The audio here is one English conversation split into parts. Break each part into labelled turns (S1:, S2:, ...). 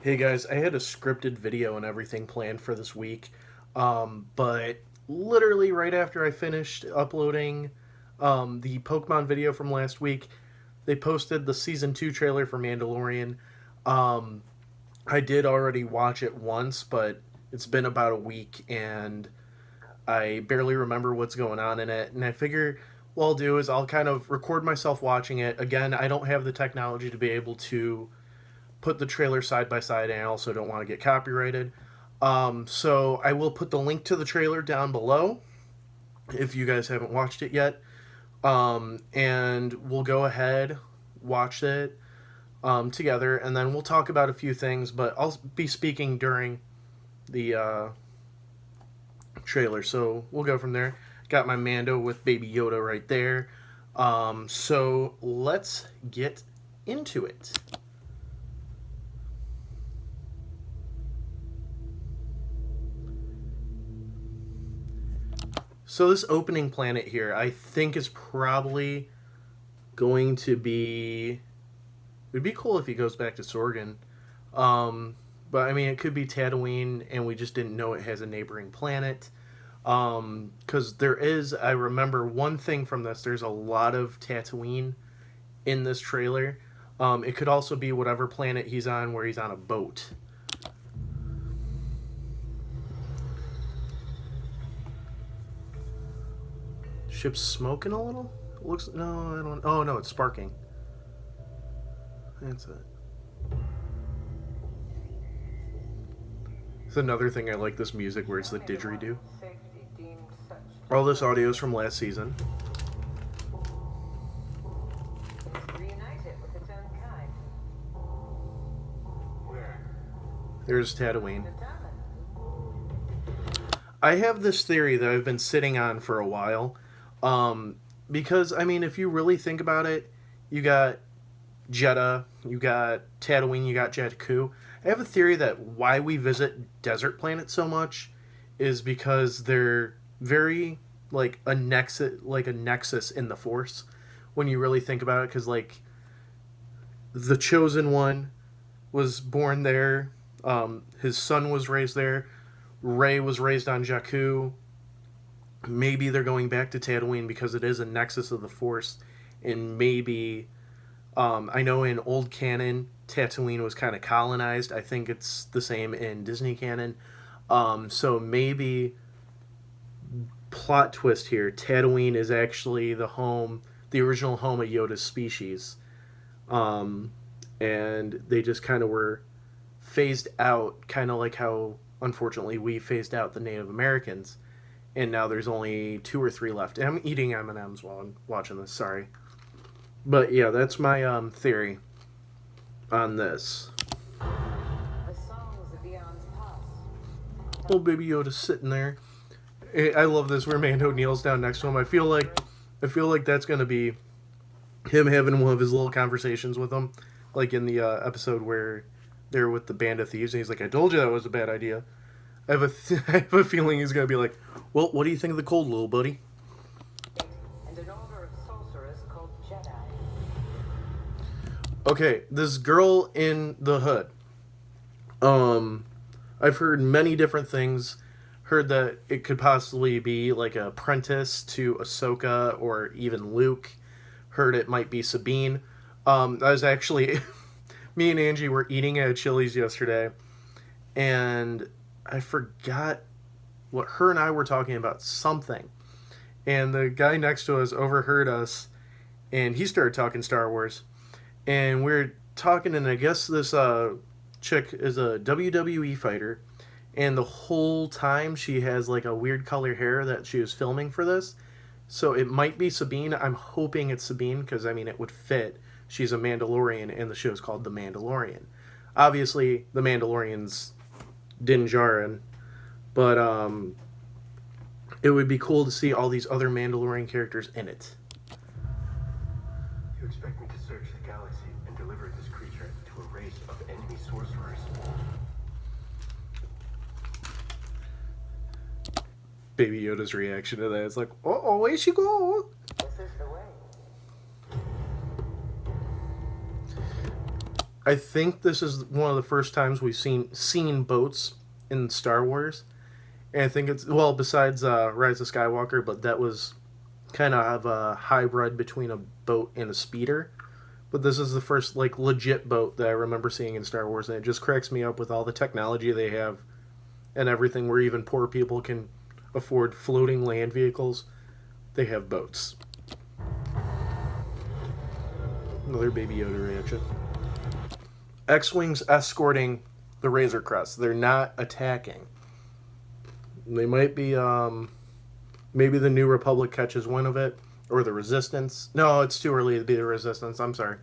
S1: Hey guys, I had a scripted video and everything planned for this week, but literally right after I finished uploading the Pokemon video from last week, they posted the season 2 trailer for Mandalorian. Um, I did already watch it once, but it's been about a week and I barely remember what's going on in it. And I figure what I'll do is I'll kind of record myself watching it. Again, I don't have the technology to be able to put the trailer side by side, and I also don't want to get copyrighted. So I will put the link to the trailer down below if you guys haven't watched it yet. And we'll go ahead, watch it together, and then we'll talk about a few things, but I'll be speaking during the trailer, so we'll go from there. Got my Mando with Baby Yoda right there. So let's get into it. So this opening planet here, I think is probably going to be. It would be cool if he goes back to Sorgan. But I mean, it could be Tatooine, and we just didn't know it has a neighboring planet. Because there is, I remember one thing from this. There's a lot of Tatooine in this trailer. It could also be whatever planet he's on, where he's on a boat. Ship's smoking a little? Looks no, I don't. Oh no, it's sparking. That's it. It's another thing I like this music where it's the didgeridoo. All this audio is from last season. There's Tatooine. I have this theory that I've been sitting on for a while. Because, I mean, if you really think about it, you got Jeddah, you got Tatooine, you got Jakku. I have a theory that why we visit desert planets so much is because they're very like a nexus in the Force when you really think about it. Because like the Chosen One was born there, his son was raised there, Rey was raised on Jakku. Maybe they're going back to Tatooine because it is a nexus of the Force, and maybe I know in old canon Tatooine was kind of colonized. I think it's the same in Disney canon. So maybe plot twist here: Tatooine is actually the original home of Yoda's species, and they just kind of were phased out, kind of like how unfortunately we phased out the Native Americans. And now there's only 2 or 3 left. And I'm eating M&Ms while I'm watching this. Sorry, but yeah, that's my theory on this. Old Baby Yoda's sitting there. I love this where Mando kneels down next to him. I feel like that's gonna be him having one of his little conversations with him, like in the episode where they're with the band of thieves, and he's like, "I told you that was a bad idea." I have a feeling he's gonna be like, "Well, what do you think of the cold, little buddy?"
S2: And an order of sorcerers called Jedi.
S1: Okay, this girl in the hood. I've heard many different things. Heard that it could possibly be like an apprentice to Ahsoka or even Luke. Heard it might be Sabine. I was actually, me and Angie were eating at Chili's yesterday, and I forgot what her and I were talking about something. And the guy next to us overheard us, and he started talking Star Wars. And we're talking, and I guess this chick is a WWE fighter, and the whole time she has like a weird color hair that she was filming for this. So it might be Sabine. I'm hoping it's Sabine because, I mean, it would fit. She's a Mandalorian, and the show's called The Mandalorian. Obviously, The Mandalorian's Din Djarin, but it would be cool to see all these other Mandalorian characters in it.
S3: You expect me to search the galaxy and deliver this creature to a race of enemy sorcerers?
S1: Baby Yoda's reaction to that is like, "Oh, where she go?"
S2: This is the way.
S1: I think this is one of the first times we've seen boats in Star Wars, and I think it's, well, besides Rise of Skywalker, but that was kind of a hybrid between a boat and a speeder. But this is the first like legit boat that I remember seeing in Star Wars, and it just cracks me up with all the technology they have and everything. Where even poor people can afford floating land vehicles, they have boats. Another Baby Yoda reaction. X-wings escorting the Razor Crest. They're not attacking. They might be. Maybe the New Republic catches wind of it, or the Resistance. No, it's too early to be the Resistance. I'm sorry.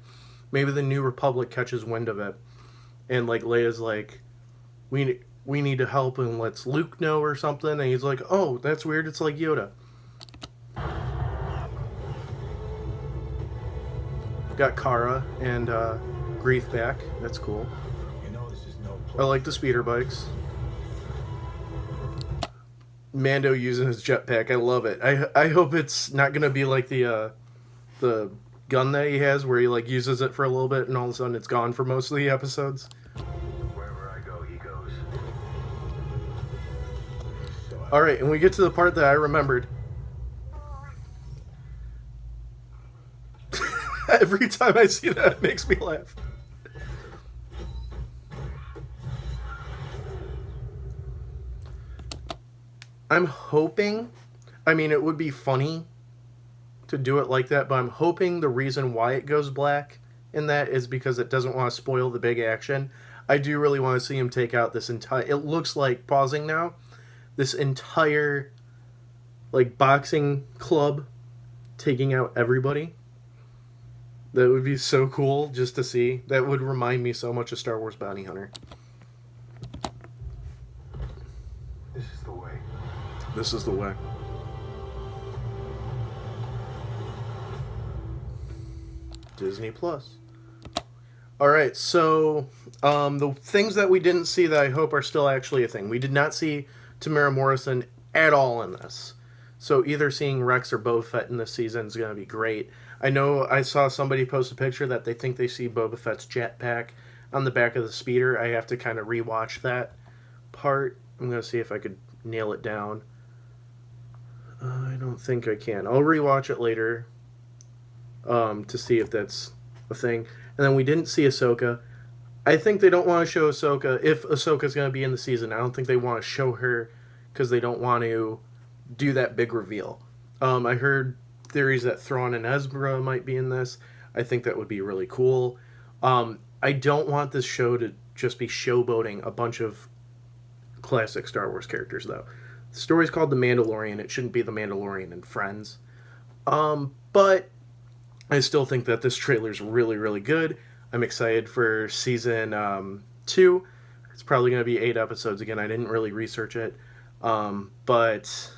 S1: Maybe the New Republic catches wind of it, and like Leia's like, we need to help, and lets Luke know or something. And he's like, oh, that's weird. It's like Yoda. Got Kara and Grief back. That's cool.
S3: You know this is no
S1: I like the speeder bikes. Mando using his jetpack. I love it. I hope it's not gonna be like the gun that he has, where he like uses it for a little bit and all of a sudden it's gone for most of the episodes.
S3: Wherever I go, he goes. So
S1: All right, and we get to the part that I remembered. Every time I see that, it makes me laugh. I'm hoping, I mean, it would be funny to do it like that, but I'm hoping the reason why it goes black in that is because it doesn't want to spoil the big action. I do really want to see him take out this entire, it looks like, pausing now, this entire, like, boxing club taking out everybody. That would be so cool just to see. That would remind me so much of Star Wars Bounty Hunter.
S3: this is the way.
S1: This is the way. Disney Plus. All right, so the things that we didn't see that I hope are still actually a thing. We did not see Tamara Morrison at all in this. So either seeing Rex or Boba Fett in this season is going to be great. I know I saw somebody post a picture that they think they see Boba Fett's jetpack on the back of the speeder. I have to kind of rewatch that part. I'm going to see if I could nail it down. I don't think I can. I'll rewatch it later to see if that's a thing. And then we didn't see Ahsoka. I think they don't want to show Ahsoka. If Ahsoka's going to be in the season, I don't think they want to show her because they don't want to do that big reveal. I heard theories that Thrawn and Ezra might be in this. I think that would be really cool. I don't want this show to just be showboating a bunch of classic Star Wars characters, though. The story's called The Mandalorian. It shouldn't be The Mandalorian and Friends. But I still think that this trailer's really, really good. I'm excited for season 2. It's probably going to be 8 episodes again. I didn't really research it. But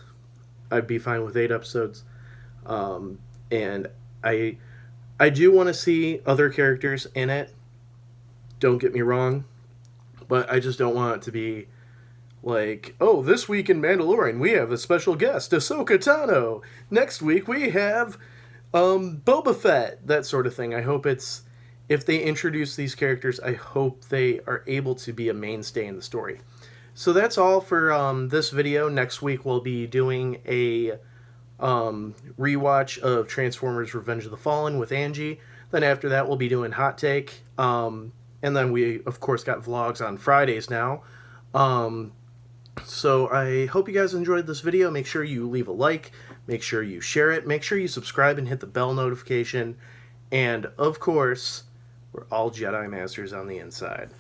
S1: I'd be fine with 8 episodes. And I do want to see other characters in it. Don't get me wrong. But I just don't want it to be like, oh, this week in Mandalorian we have a special guest, Ahsoka Tano. Next week we have Boba Fett. That sort of thing. I hope it's, if they introduce these characters, I hope they are able to be a mainstay in the story. So that's all for this video. Next week we'll be doing a rewatch of Transformers Revenge of the Fallen with Angie. Then after that we'll be doing Hot Take. And then we, of course, got vlogs on Fridays now. So I hope you guys enjoyed this video. Make sure you leave a like. Make sure you share it. Make sure you subscribe and hit the bell notification. And, of course, we're all Jedi Masters on the inside.